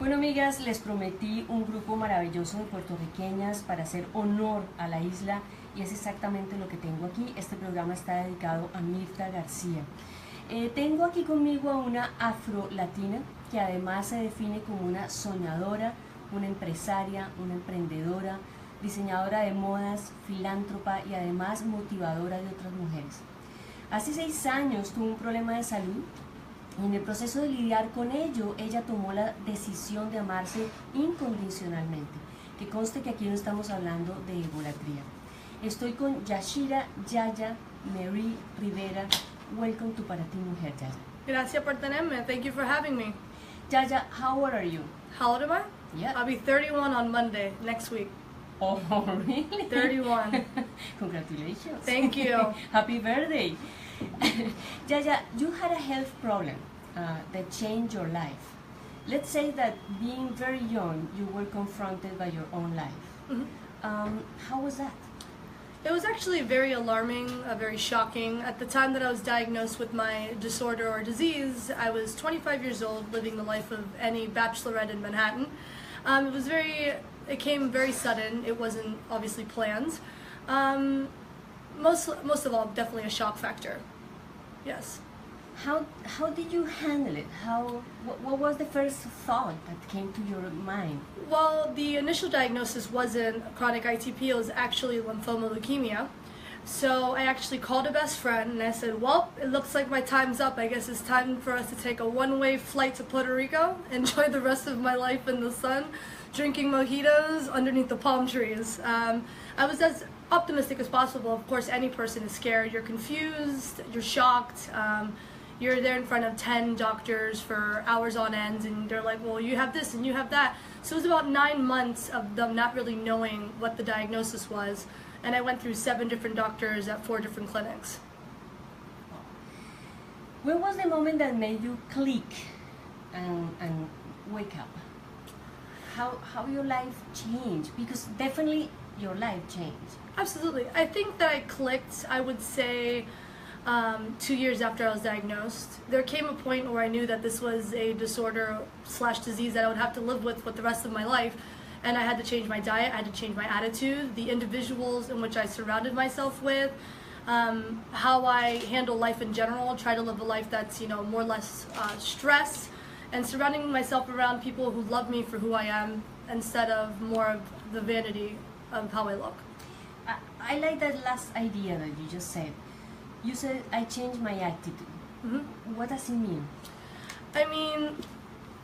Bueno, amigas, les prometí un grupo maravilloso de puertorriqueñas para hacer honor a la isla y es exactamente lo que tengo aquí. Este programa está dedicado a Mirta García. Tengo aquí conmigo a una afro-latina que además se define como una soñadora, una empresaria, una emprendedora, diseñadora de modas, filántropa y además motivadora de otras mujeres. Hace 6 años tuvo un problema de salud y en el proceso de lidiar con ello, ella tomó la decisión de amarse incondicionalmente. Que conste que aquí no estamos hablando de egolatría. Estoy con Yashira Yaya Marie Rivera. Welcome to Para Ti Mujer, Yaya. Gracias por tenerme. Thank you for having me. Yaya, how old are you? How old am I? Yeah. I'll be 31 on Monday, next week. Oh, really? 31. Congratulations. Thank you. Happy birthday. Yaya, you had a health problem that changed your life. Let's say that being very young, you were confronted by your own life. Mm-hmm. How was that? It was actually very alarming, very shocking. At the time that I was diagnosed with my disorder or disease, I was 25 years old, living the life of any bachelorette in Manhattan. It came very sudden. It wasn't obviously planned. Most of all, definitely a shock factor. Yes. How did you handle it? What was the first thought that came to your mind? Well, the initial diagnosis wasn't chronic ITP, it was actually lymphoma leukemia. So I actually called a best friend and I said, well, it looks like my time's up. I guess it's time for us to take a one-way flight to Puerto Rico, enjoy the rest of my life in the sun, drinking mojitos underneath the palm trees. I was as optimistic as possible. Of course, any person is scared. You're confused, you're shocked. You're there in front of 10 doctors for hours on end and they're like, well, you have this and you have that. So it was about 9 months of them not really knowing what the diagnosis was. And I went through 7 different doctors at 4 different clinics. When was the moment that made you click and wake up? How your life changed? Because definitely your life changed. Absolutely. I think that I clicked, I would say, 2 years after I was diagnosed. There came a point where I knew that this was a disorder/disease that I would have to live with the rest of my life. And I had to change my diet, I had to change my attitude, the individuals in which I surrounded myself with, how I handle life in general, try to live a life that's, more or less stress, and surrounding myself around people who love me for who I am instead of more of the vanity of how I look. I like that last idea that you just said. You said, I changed my attitude. Mm-hmm. What does it mean? I mean,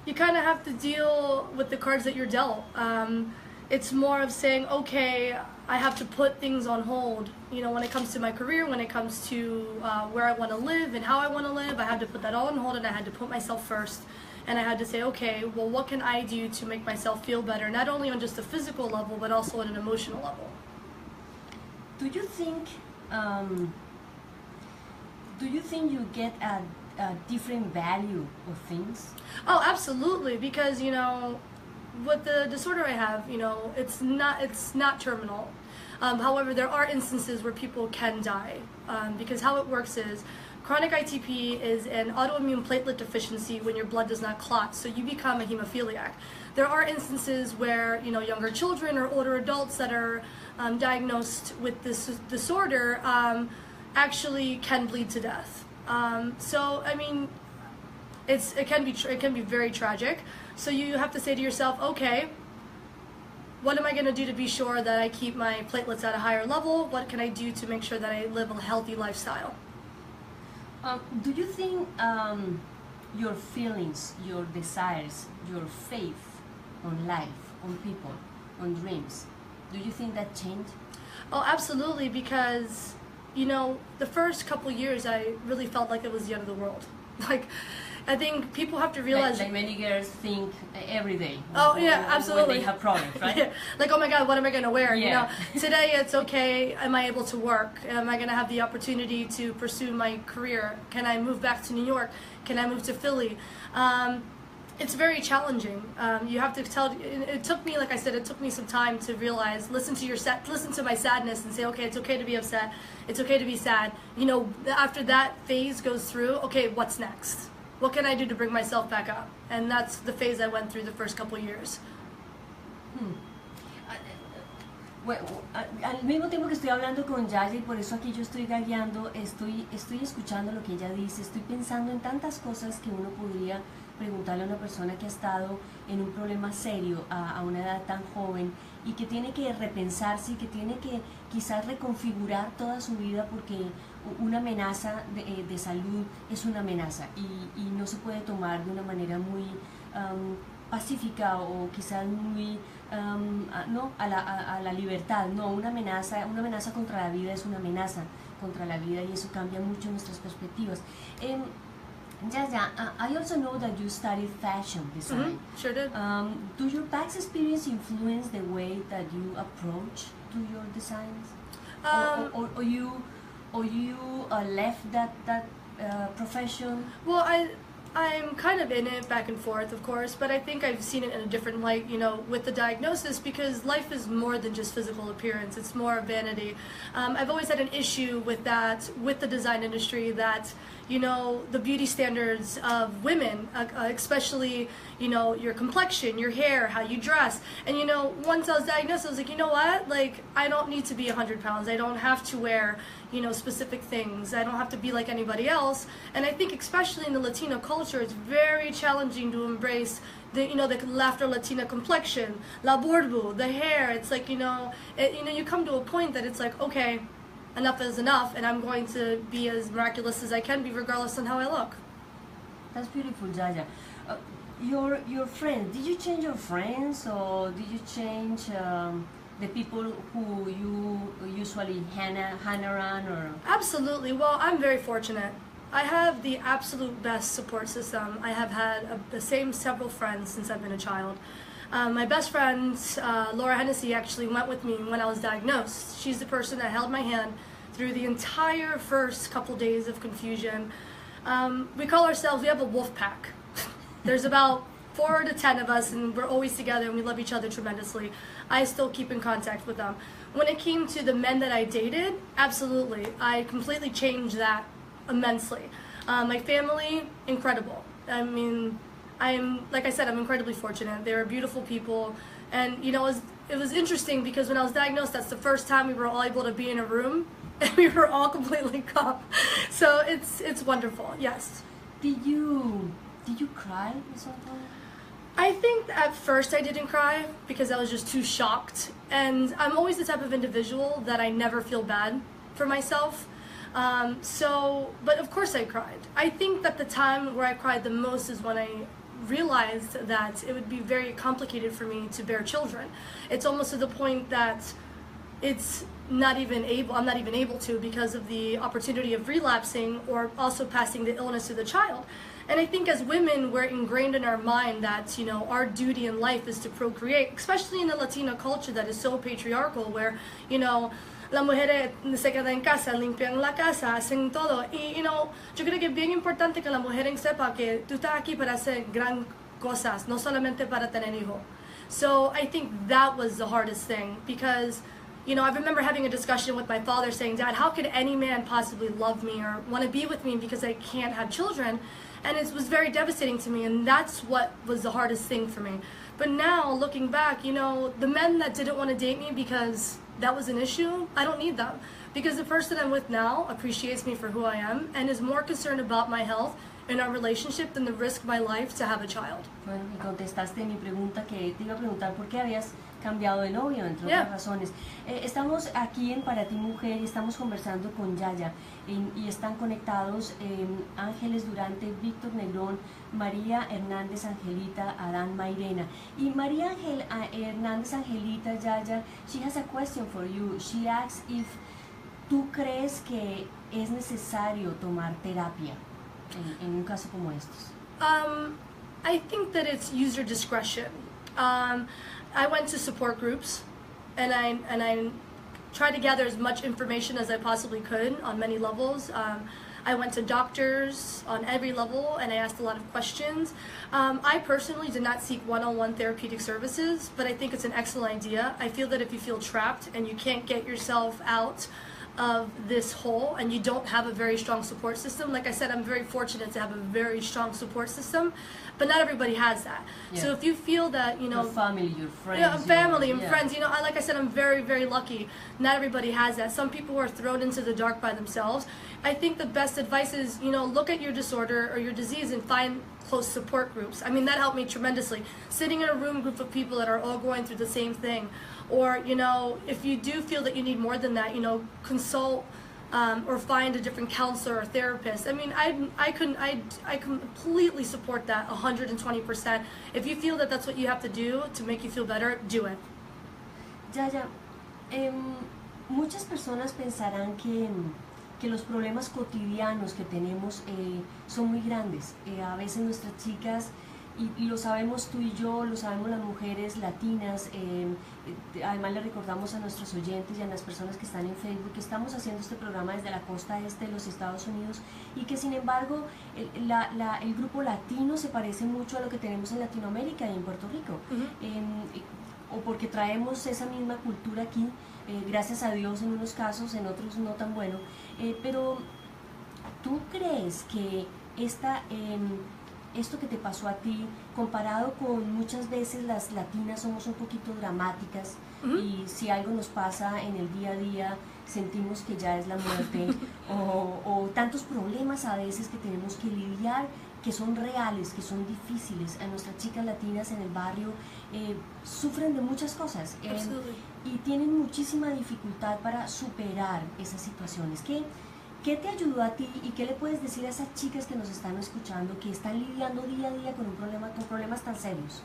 you kind of have to deal with the cards that you're dealt. It's more of saying, okay, I have to put things on hold. When it comes to my career, when it comes to where I want to live and how I want to live, I had to put that all on hold and I had to put myself first. And I had to say, okay, well, what can I do to make myself feel better, not only on just a physical level, but also on an emotional level? Do you think you get a different value of things? Oh, absolutely, because with the disorder I have, it's not terminal. However, there are instances where people can die, because how it works is chronic ITP is an autoimmune platelet deficiency when your blood does not clot, so you become a hemophiliac. There are instances where younger children or older adults that are diagnosed with this disorder actually can bleed to death. So I mean, it can be very tragic. So you have to say to yourself, okay, what am I going to do to be sure that I keep my platelets at a higher level? What can I do to make sure that I live a healthy lifestyle? Do you think your feelings, your desires, your faith on life, on people, on dreams, do you think that changed? Oh, absolutely, because the first couple years I really felt like it was the end of the world. I think people have to realize... Like many girls think every day. Oh, yeah, absolutely. When they have problems, right? Yeah. Like, oh my God, what am I going to wear? Yeah. Today it's okay, am I able to work? Am I going to have the opportunity to pursue my career? Can I move back to New York? Can I move to Philly? It's very challenging. You have to tell. It took me, like I said, it took me some time to realize. Listen to my sadness and say, okay, it's okay to be upset. It's okay to be sad. After that phase goes through, okay, what's next? what can I do to bring myself back up? And that's the phase I went through the first couple years. Bueno, al mismo tiempo que estoy hablando con Yaya y por eso aquí yo estoy gagueando, estoy escuchando lo que ella dice, estoy pensando en tantas cosas que uno podría preguntarle a una persona que ha estado en un problema serio a una edad tan joven y que tiene que repensarse y que tiene que quizás reconfigurar toda su vida porque una amenaza de salud es una amenaza y no se puede tomar de una manera muy pacífica o quizás muy no a la libertad. No, una amenaza contra la vida es una amenaza contra la vida y eso cambia mucho nuestras perspectivas. Yaya, I also know that you studied fashion design. Sure did. Do your past experience influence the way that you approach to your designs? Or you left that profession? Well, I'm kind of in it back and forth, of course, but I think I've seen it in a different light, you know, with the diagnosis, because life is more than just physical appearance. It's more vanity. I've always had an issue with that, with the design industry, that, you know, the beauty standards of women, especially, you know, your complexion, your hair, how you dress. And, you know, once I was diagnosed, I was like, you know what? Like, I don't need to be 100 pounds. I don't have to wear, you know, specific things. I don't have to be like anybody else. And I think especially in the Latino culture, it's very challenging to embrace the, you know, the laughter Latina complexion, la borbu, the hair. It's like, you know, you come to a point that it's like, okay, enough is enough, and I'm going to be as miraculous as I can be, regardless on how I look. That's beautiful, Yaya. Your friends, did you change your friends, or did you change the people who you usually hang around? Or? Absolutely. Well, I'm very fortunate. I have the absolute best support system. I have had the same several friends since I've been a child. My best friend, Laura Hennessy, actually went with me when I was diagnosed. She's the person that held my hand through the entire first couple days of confusion. We call ourselves, we have a wolf pack. There's about 4 to 10 of us, and we're always together, and we love each other tremendously. I still keep in contact with them. When it came to the men that I dated, absolutely, I completely changed that immensely. My family, incredible. I mean, like I said, I'm incredibly fortunate. They were beautiful people, and you know, it was interesting because when I was diagnosed, that's the first time we were all able to be in a room, and we were all completely calm. So it's wonderful. Yes. Did you cry at some point? I think at first I didn't cry because I was just too shocked, and I'm always the type of individual that I never feel bad for myself. But of course I cried. I think that the time where I cried the most is when I realized that it would be very complicated for me to bear children. It's almost to the point that I'm not even able to because of the opportunity of relapsing or also passing the illness to the child. And I think as women, we're ingrained in our mind that, you know, our duty in life is to procreate, especially in the Latina culture that is so patriarchal, where, you know, las mujeres se quedan en casa, limpian la casa, hacen todo. Y, you know, yo creo que es bien importante que la mujer sepa que tú estás aquí para hacer gran cosas, no solamente para tener hijos. So I think that was the hardest thing because, you know, I remember having a discussion with my father saying, Dad, how could any man possibly love me or want to be with me because I can't have children? And it was very devastating to me, and that's what was the hardest thing for me. But now, looking back, you know, the men that didn't want to date me because that was an issue, I don't need them. Because the person I'm with now appreciates me for who I am and is more concerned about my health in our relationship than the risk of my life to have a child. Bueno, y contestaste mi pregunta que te iba a preguntar por qué habías cambiado de novio, entre otras razones. Estamos aquí en Para Ti Mujer y estamos conversando con Yaya y están conectados Ángeles Durante, Víctor Negrón, María Hernández Angelita, Adán Mairena. Y María Hernández Angelita, Yaya, she has a question for you. She asks if tú crees que es necesario tomar terapia en un caso como estos. I think that it's user discretion. I went to support groups, and I tried to gather as much information as I possibly could on many levels. I went to doctors on every level, and I asked a lot of questions. I personally did not seek one-on-one therapeutic services, but I think it's an excellent idea. I feel that if you feel trapped and you can't get yourself out of this whole and you don't have a very strong support system, like I said, I'm very fortunate to have a very strong support system, but not everybody has that. Yeah. So if you feel that, you know, Your family, your friends. yeah, family and yeah. friends, you know, like I said, I'm very, very lucky. Not everybody has that. Some people are thrown into the dark by themselves. I think the best advice is, you know, look at your disorder or your disease and find close support groups. I mean, that helped me tremendously. Sitting in a room group of people that are all going through the same thing. Or, you know, if you do feel that you need more than that, you know, consult or find a different counselor or therapist. I mean, I completely support that 120%. If you feel that that's what you have to do to make you feel better, do it. Yaya, muchas personas pensarán que los problemas cotidianos que tenemos son muy grandes. A veces nuestras chicas, y lo sabemos tú y yo, lo sabemos las mujeres latinas, además le recordamos a nuestros oyentes y a las personas que están en Facebook que estamos haciendo este programa desde la costa este de los Estados Unidos y que sin embargo el grupo latino se parece mucho a lo que tenemos en Latinoamérica y en Puerto Rico. O porque traemos esa misma cultura aquí, gracias a Dios en unos casos, en otros no tan bueno, pero ¿tú crees que esto que te pasó a ti, comparado con muchas veces las latinas somos un poquito dramáticas y si algo nos pasa en el día a día sentimos que ya es la muerte o tantos problemas a veces que tenemos que lidiar que son reales, que son difíciles? A nuestras chicas latinas en el barrio sufren de muchas cosas y tienen muchísima dificultad para superar esas situaciones. ¿Qué te ayudó a ti y qué le puedes decir a esas chicas que nos están escuchando que están lidiando día a día con problemas tan serios?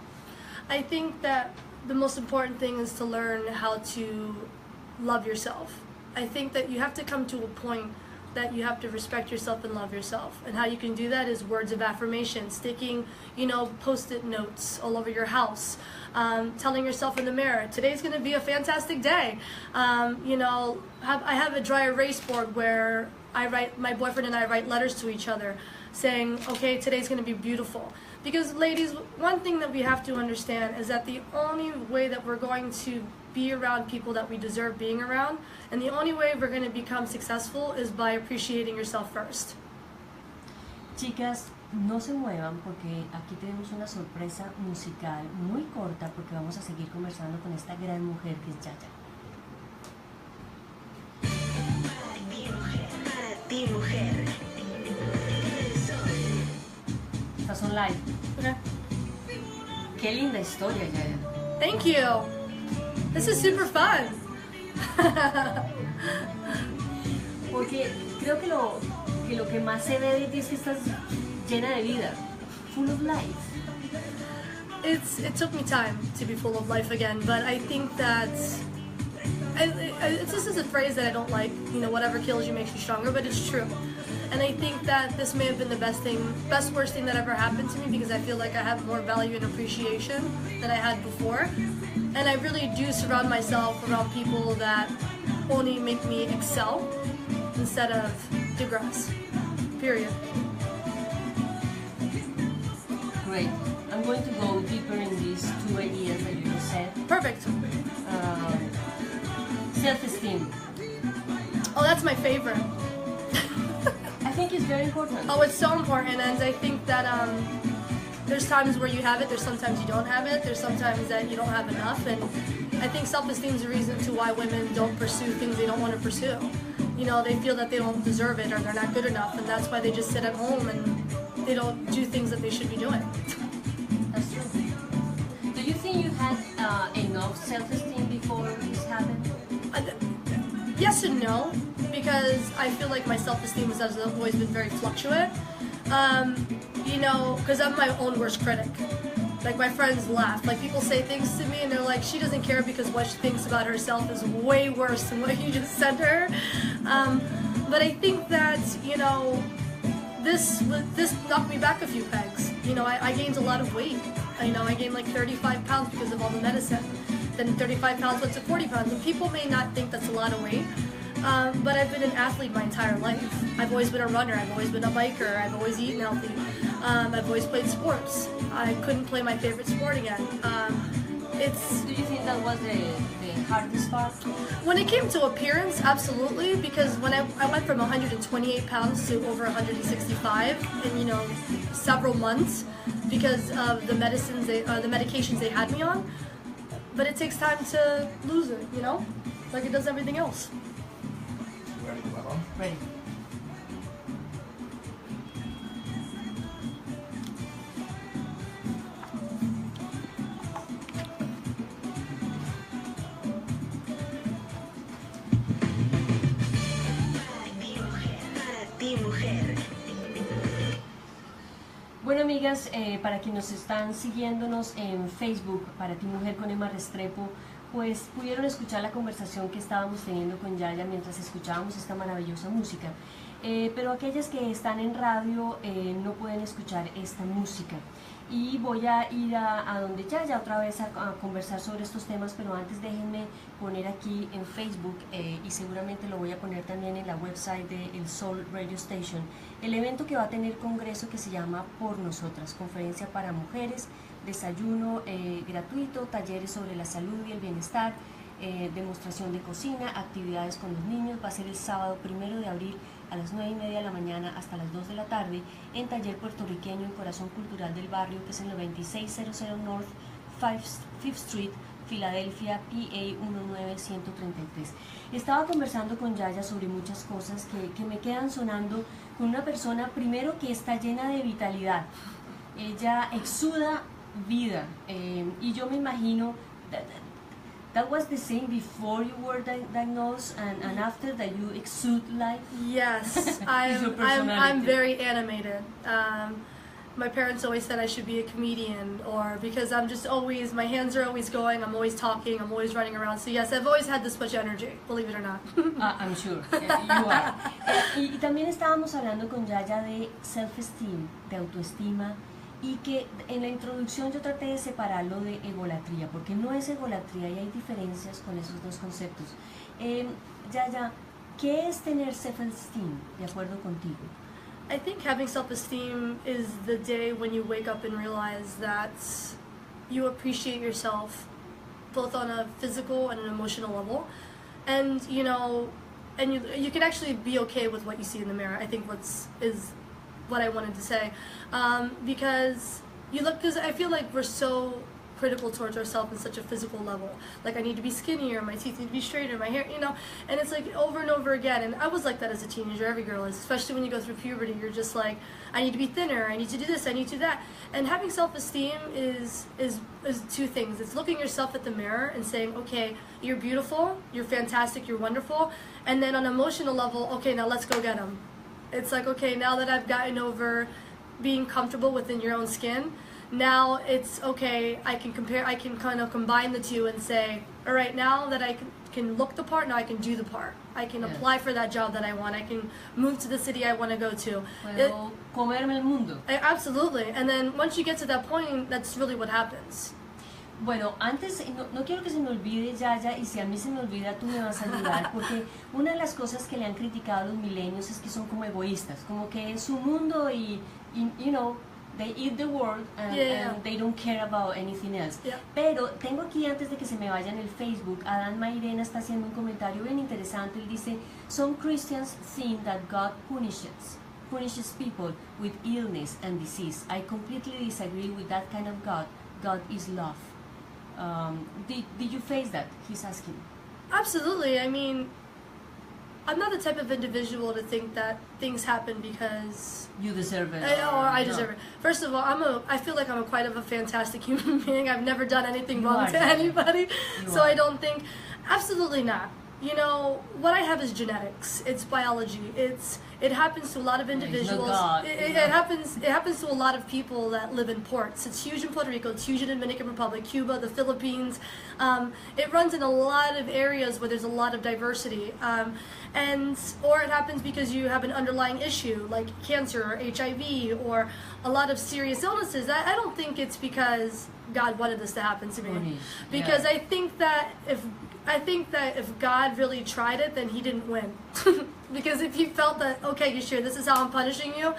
I think that the most important thing is to learn how to love yourself. I think that you have to come to a point that you have to respect yourself and love yourself. And how you can do that is words of affirmation, sticking, you know, post-it notes all over your house, telling yourself in the mirror, today's going to be a fantastic day. You know, I have a dry erase board where my boyfriend and I write letters to each other saying, okay, today's going to be beautiful. Because ladies, one thing that we have to understand is that the only way that we're going to be around people that we deserve being around, and the only way we're going to become successful is by appreciating yourself first. Chicas, no se muevan porque aquí tenemos una sorpresa musical muy corta porque vamos a seguir conversando con esta gran mujer que es Yaya. Para ti, mujer. Estás on live. Okay. Qué linda historia, Yaya. Thank you. This is super fun. Porque creo que lo que más se ve de ti es que estás llena de vida, full of life. It took me time to be full of life again, but I think that this is a phrase that I don't like. You know, whatever kills you makes you stronger, but it's true. And I think that this may have been the worst thing that ever happened to me because I feel like I have more value and appreciation than I had before. And I really do surround myself around people that only make me excel instead of digress. Period. Great. I'm going to go deeper in these two ideas that you just said. Perfect. Self-esteem. Oh, that's my favorite. I think it's very important. Oh, it's so important, and I think that there's times where you have it, there's sometimes you don't have it, there's sometimes that you don't have enough, and I think self-esteem is the reason to why women don't pursue things they don't want to pursue. You know, they feel that they don't deserve it or they're not good enough, and that's why they just sit at home and they don't do things that they should be doing. That's true. Do you think you had enough self-esteem before this happened? Yes and no, because I feel like my self-esteem has always been very fluctuant. You know, because I'm my own worst critic. Like, my friends laugh. Like, people say things to me and they're like, she doesn't care because what she thinks about herself is way worse than what you just said to her. But I think that, you know, this knocked me back a few pegs. You know, I gained a lot of weight. You know, I gained like 35 pounds because of all the medicine. Then 35 pounds went to 40 pounds. And people may not think that's a lot of weight. But I've been an athlete my entire life. I've always been a runner, I've always been a biker, I've always eaten healthy. I've always played sports. I couldn't play my favorite sport again. it's... Do you think that was the hardest part? When it came to appearance, absolutely, because when I went from 128 pounds to over 165 in, you know, several months because of the medicines, the medications they had me on. But it takes time to lose it, you know? Like it does everything else. Ready to go on? Ready. Bueno, amigas, para quienes están siguiéndonos en Facebook, para ti Mujer con Emma Restrepo, pues pudieron escuchar la conversación que estábamos teniendo con Yaya mientras escuchábamos esta maravillosa música. Pero aquellas que están en radio no pueden escuchar esta música. Y voy a ir a donde Yaya otra vez a conversar sobre estos temas, pero antes déjenme poner aquí en Facebook y seguramente lo voy a poner también en la website de El Sol Radio Station, el evento que va a tener congreso que se llama Por Nosotras, conferencia para mujeres, desayuno gratuito, talleres sobre la salud y el bienestar, demostración de cocina, actividades con los niños. Va a ser el sábado 1 de abril a las 9:30 de la mañana hasta las 2 de la tarde en Taller Puertorriqueño en Corazón Cultural del Barrio, que es en el 2600 North 5th Street, Filadelfia, PA 19133. Estaba conversando con Yaya sobre muchas cosas que me quedan sonando, con una persona primero que está llena de vitalidad. Ella exuda vida y yo me imagino that was the same before you were diagnosed and after that you exude life. Yes, I'm very animated. My parents always said I should be a comedian, or because I'm just always, my hands are always going, I'm always talking, I'm always running around. So yes, I've always had this much energy, believe it or not. I'm sure, you are. Y también estábamos hablando con Yaya de self-esteem, de autoestima, y que en la introducción yo traté de separarlo de egolatría, porque no es egolatría y hay diferencias con esos dos conceptos. Yaya, ¿qué es tener self-esteem, de acuerdo contigo? I think having self-esteem is the day when you wake up and realize that you appreciate yourself both on a physical and an emotional level, and you know, and you can actually be okay with what you see in the mirror. I think is what I wanted to say, because you look, because I feel like we're so critical towards ourselves in such a physical level. Like I need to be skinnier, my teeth need to be straighter, my hair, you know, and it's like over and over again. And I was like that as a teenager. Every girl is, especially when you go through puberty. You're just like, I need to be thinner, I need to do this, I need to do that. And having self-esteem is two things. It's looking yourself at the mirror and saying, okay, you're beautiful, you're fantastic, you're wonderful. And then on an emotional level, okay, now let's go get them. It's like, okay, now that I've gotten over being comfortable within your own skin, now it's okay, I can kind of combine the two and say, all right, now that I can look the part, now I can do the part. I can apply for that job that I want. I can move to the city I want to go to. Puedo comerme el mundo. Absolutely. And then once you get to that point, that's really what happens. Bueno, antes, no quiero que se me olvide Yaya, y si a mí se me olvida tú me vas a ayudar, porque una de las cosas que le han criticado a los milenios es que son como egoístas, como que es su mundo y you know, they eat the world and they don't care about anything else. Yeah. Pero tengo aquí, antes de que se me vaya en el Facebook, Adán Mairena está haciendo un comentario bien interesante. Él dice, some Christians think that God punishes people with illness and disease. I completely disagree with that kind of God. God is love. Did you face that? He's asking. Absolutely. I mean, I'm not the type of individual to think that things happen because you deserve it, or I deserve it. First of all, I feel like I'm quite of a fantastic human being. I've never done anything wrong to anybody, so I don't think. Absolutely not. You know, what I have is genetics. It's biology. It happens to a lot of individuals. It happens to a lot of people that live in ports. It's huge in Puerto Rico. It's huge in Dominican Republic, Cuba, the Philippines. It runs in a lot of areas where there's a lot of diversity. Or it happens because you have an underlying issue like cancer or HIV or a lot of serious illnesses. I don't think it's because God wanted this to happen to me. Because I think that if I think that if God really tried it, then he didn't win. Because if he felt that, okay, Yashira, this is how I'm punishing you,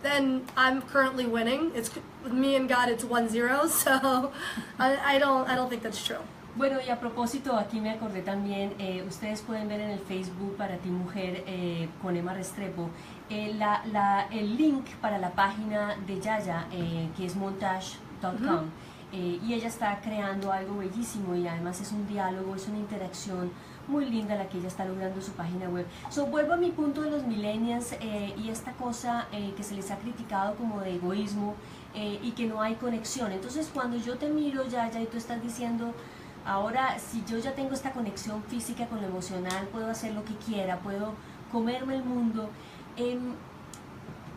then I'm currently winning. It's with me and God, it's 1-0. So I don't think that's true. Bueno, y a propósito, aquí me acordé también, ustedes pueden ver en el Facebook para ti mujer con Emma Restrepo el link para la página de Yaya, que es montage.com. Y ella está creando algo bellísimo y además es un diálogo, es una interacción muy linda la que ella está logrando en su página web. Vuelvo a mi punto de los millennials y esta cosa que se les ha criticado como de egoísmo y que no hay conexión. Entonces cuando yo te miro, Yaya, y tú estás diciendo, ahora si yo ya tengo esta conexión física con lo emocional, puedo hacer lo que quiera, puedo comerme el mundo.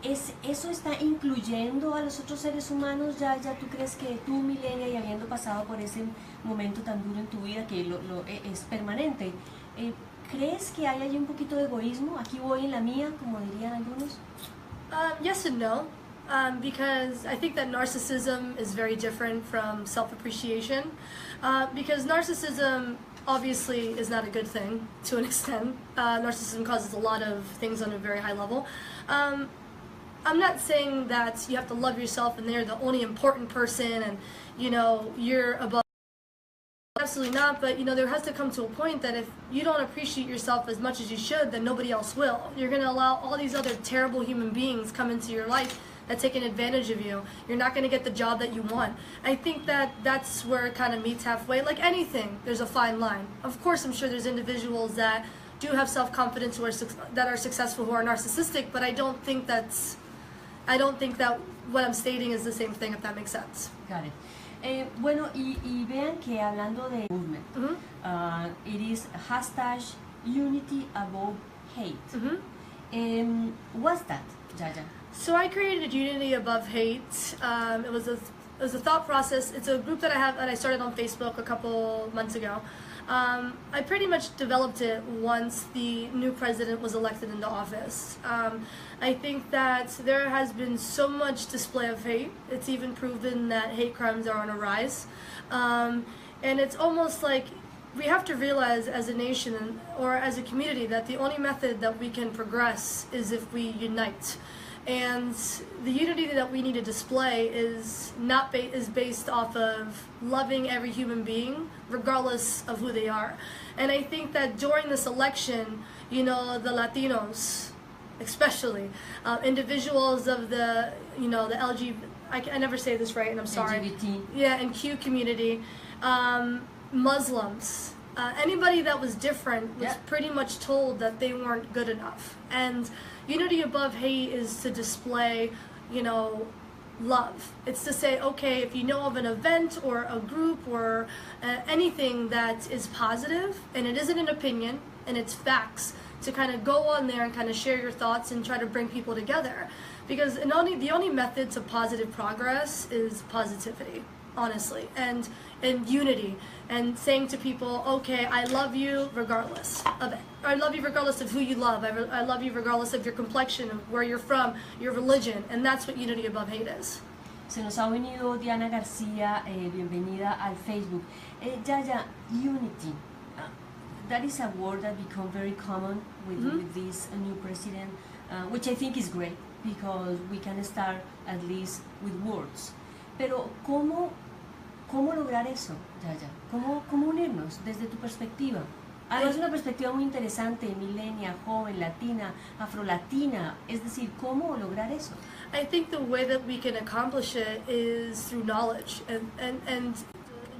¿Eso está incluyendo a los otros seres humanos, Yaya? ¿Tú crees que tú, millennial, y habiendo pasado por ese momento tan duro en tu vida que es permanente, crees que hay allí un poquito de egoísmo? Aquí voy en la mía, como dirían algunos. Yes and no, because I think that narcissism is very different from self-appreciation, because narcissism obviously is not a good thing to an extent. Narcissism causes a lot of things on a very high level. I'm not saying that you have to love yourself and they're the only important person and, you know, you're above. Absolutely not, but, you know, there has to come to a point that if you don't appreciate yourself as much as you should, then nobody else will. You're going to allow all these other terrible human beings come into your life that taking advantage of you. You're not going to get the job that you want. I think that that's where it kind of meets halfway. Like anything, there's a fine line. Of course, I'm sure there's individuals that do have self-confidence that are successful who are narcissistic, but I don't think that what I'm stating is the same thing, if that makes sense. Got it. Bueno, y vean que hablando de movement, it is hashtag unity above hate. What's that, Yaya? So I created Unity Above Hate. It was a thought process. It's a group that I started on Facebook a couple months ago. I pretty much developed it once the new president was elected into office. I think that there has been so much display of hate. It's even proven that hate crimes are on a rise. And it's almost like we have to realize as a nation or as a community that the only method that we can progress is if we unite. And the unity that we need to display is based off of loving every human being, regardless of who they are. And I think that during this election, you know, the Latinos, especially, individuals of the, you know, the I never say this right, and I'm sorry. LGBT. Yeah, and Q community, Muslims, anybody that was different was pretty much told that they weren't good enough. And Unity Above Hate is to display, you know, love. It's to say, okay, if you know of an event or a group or anything that is positive, and it isn't an opinion, and it's facts, to kind of go on there and kind of share your thoughts and try to bring people together. Because the only method to positive progress is positivity, honestly, and unity, and saying to people, okay, I love you regardless of it. I love you regardless of who you love. I love you regardless of your complexion, of where you're from, your religion, and that's what Unity Above Hate is. Se nos ha venido Diana García, bienvenida al Facebook. Yaya, unity, that is a word that become very common with this new president, which I think is great because we can start at least with words. Pero ¿cómo lograr eso, Yaya? ¿Cómo unirnos desde tu perspectiva? Además, una perspectiva muy interesante, millennial, joven, latina, afrolatina, es decir, ¿cómo lograr eso? I think the way that we can accomplish it is through knowledge and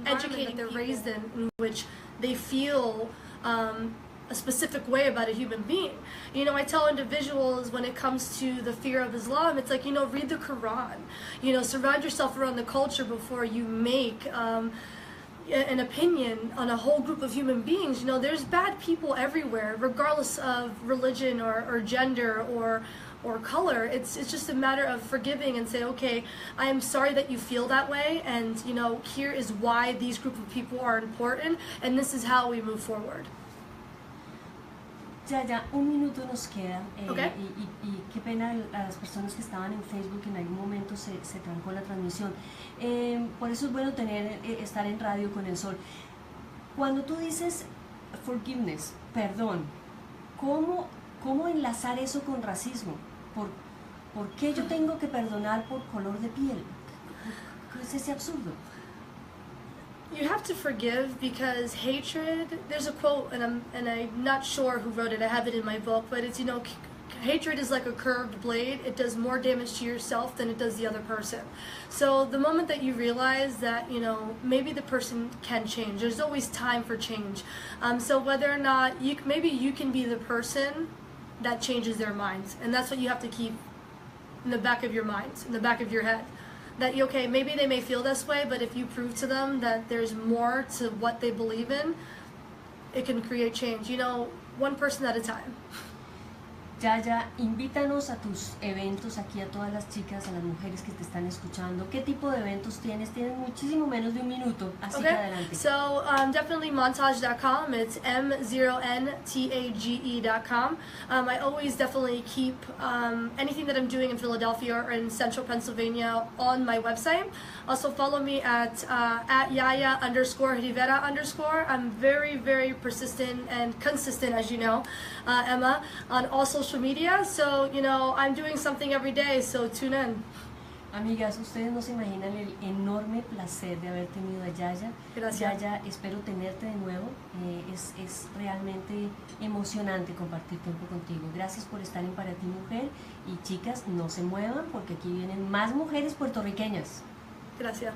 educating they're raised in which they feel a specific way about a human being. You know, I tell individuals when it comes to the fear of Islam, it's like, you know, read the Quran. You know, surround yourself around the culture before you make an opinion on a whole group of human beings. You know, there's bad people everywhere, regardless of religion or gender or color. It's just a matter of forgiving and say, okay, I am sorry that you feel that way, and, you know, here is why these group of people are important, and this is how we move forward. Ya, un minuto nos queda, Okay. y qué pena a las personas que estaban en Facebook, en algún momento se trancó la transmisión. Por eso es bueno estar en radio con el sol. Cuando tú dices forgiveness, perdón, ¿cómo enlazar eso con racismo? ¿Por qué yo tengo que perdonar por color de piel? ¿Qué es ese absurdo? You have to forgive because hatred, there's a quote, and I'm not sure who wrote it, I have it in my book, but it's, hatred is like a curved blade. It does more damage to yourself than it does the other person. So the moment that you realize that, maybe the person can change, there's always time for change. So whether or not, maybe you can be the person that changes their minds. And that's what you have to keep in the back of your mind, in the back of your head. That, okay, maybe they may feel this way, but if you prove to them that there's more to what they believe in, it can create change. One person at a time. Yaya, invítanos a tus eventos aquí, a todas las chicas, a las mujeres que te están escuchando. ¿Qué tipo de eventos tienes? Tienes muchísimo menos de un minuto, así que adelante. So definitely montage.com. It's MZONTAGE.com. I always definitely keep anything that I'm doing in Philadelphia or in central Pennsylvania on my website. Also follow me at Yaya_Rivera_. I'm very, very persistent and consistent, as you know, Emma, on all social media. So, I'm doing something every day, so tune in. Amigas, ustedes no se imaginan el enorme placer de haber tenido a Yaya. Gracias. Yaya, espero tenerte de nuevo. Es realmente emocionante compartir tiempo contigo. Gracias por estar en Para Ti Mujer. Y chicas, no se muevan porque aquí vienen más mujeres puertorriqueñas. Gracias.